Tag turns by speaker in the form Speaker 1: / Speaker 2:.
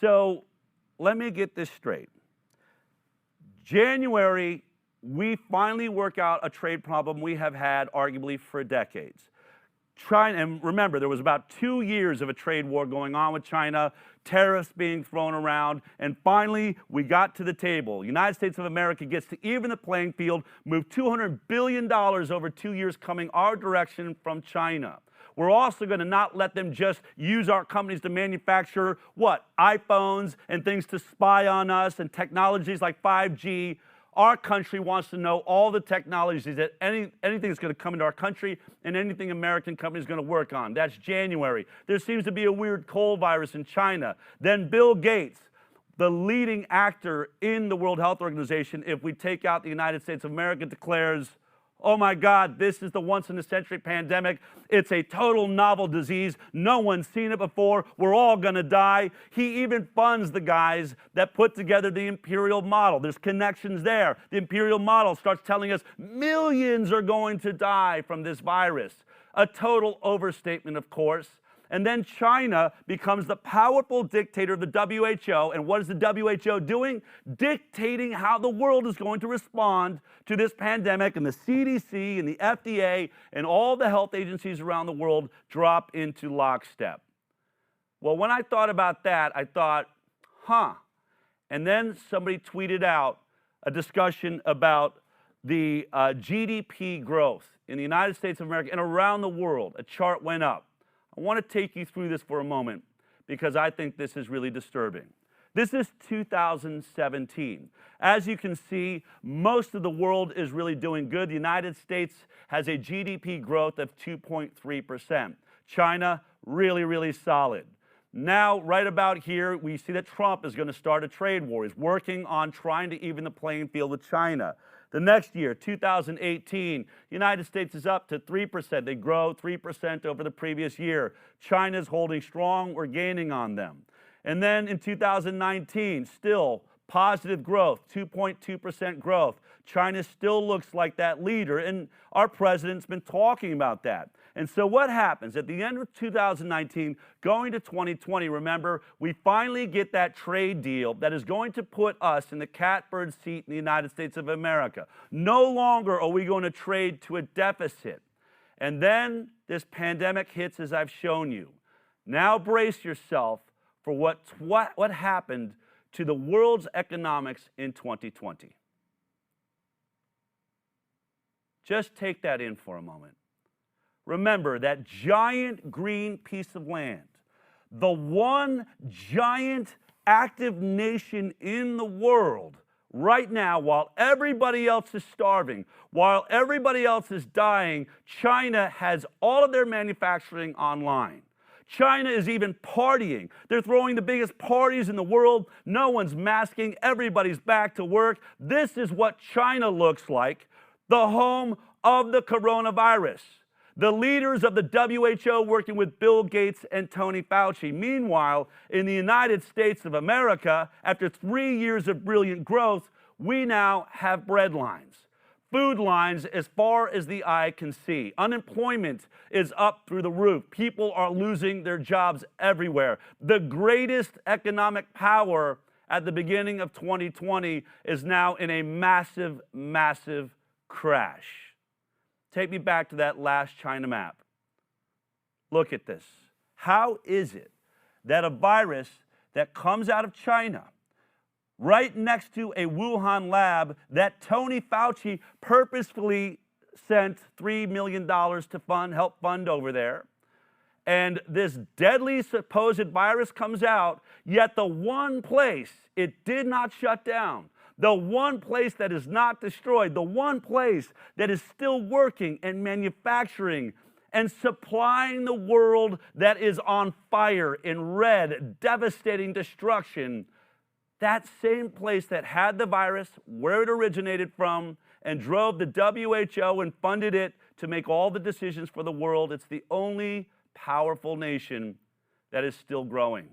Speaker 1: So let me get this straight. January, we finally work out a trade problem we have had arguably for decades. China, and remember, there was about 2 years of a trade war going on with China, tariffs being thrown around, and finally we got to the table. The United States of America gets to even the playing field, move $200 billion over 2 years coming our direction from China. We're also going to not let them just use our companies to manufacture, what, iPhones and things to spy on us and technologies like 5G. Our country wants to know all the technologies that anything that's going to come into our country and anything American companies are going to work on. That's January. There seems to be a weird cold virus in China. Then Bill Gates, the leading actor in the World Health Organization, if we take out the United States of America, declares, oh my God, this is the once-in-a-century pandemic. It's a total novel disease. No one's seen it before. We're all going to die. He even funds the guys that put together the imperial model. There's connections there. The imperial model starts telling us millions are going to die from this virus. A total overstatement, of course. And then China becomes the powerful dictator of the WHO. And what is the WHO doing? Dictating how the world is going to respond to this pandemic. And the CDC and the FDA and all the health agencies around the world drop into lockstep. Well, when I thought about that, I thought, huh. And then somebody tweeted out a discussion about the GDP growth in the United States of America and around the world. A chart went up. I want to take you through this for a moment because I think this is really disturbing. This is 2017. As you can see, most of the world is really doing good. The United States has a GDP growth of 2.3%. China, really, really solid. Now, right about here, we see that Trump is going to start a trade war. He's working on trying to even the playing field with China. The next year, 2018, the United States is up to 3%. They grow 3% over the previous year. China's holding strong. We're gaining on them. And then in 2019, still positive growth, 2.2% growth. China still looks like that leader, and our president's been talking about that. And so what happens? At the end of 2019, going to 2020, remember, we finally get that trade deal that is going to put us in the catbird seat in the United States of America. No longer are we going to trade to a deficit. And then this pandemic hits, as I've shown you. Now brace yourself for what happened to the world's economics in 2020. Just take that in for a moment. Remember that giant green piece of land, the one giant active nation in the world right now, while everybody else is starving, while everybody else is dying, China has all of their manufacturing online. China is even partying. They're throwing the biggest parties in the world. No one's masking. Everybody's back to work. This is what China looks like, the home of the coronavirus. The leaders of the WHO working with Bill Gates and Tony Fauci. Meanwhile, in the United States of America, after 3 years of brilliant growth, we now have breadlines. Food lines as far as the eye can see. Unemployment is up through the roof. People are losing their jobs everywhere. The greatest economic power at the beginning of 2020 is now in a massive, massive crash. Take me back to that last China map. Look at this. How is it that a virus that comes out of China, right next to a Wuhan lab that Tony Fauci purposefully sent $3 million to help fund over there, and this deadly supposed virus comes out, yet the one place it did not shut down, the one place that is not destroyed, the one place that is still working and manufacturing and supplying the world that is on fire in red, devastating destruction, that same place that had the virus, where it originated from, and drove the WHO and funded it to make all the decisions for the world, it's the only powerful nation that is still growing.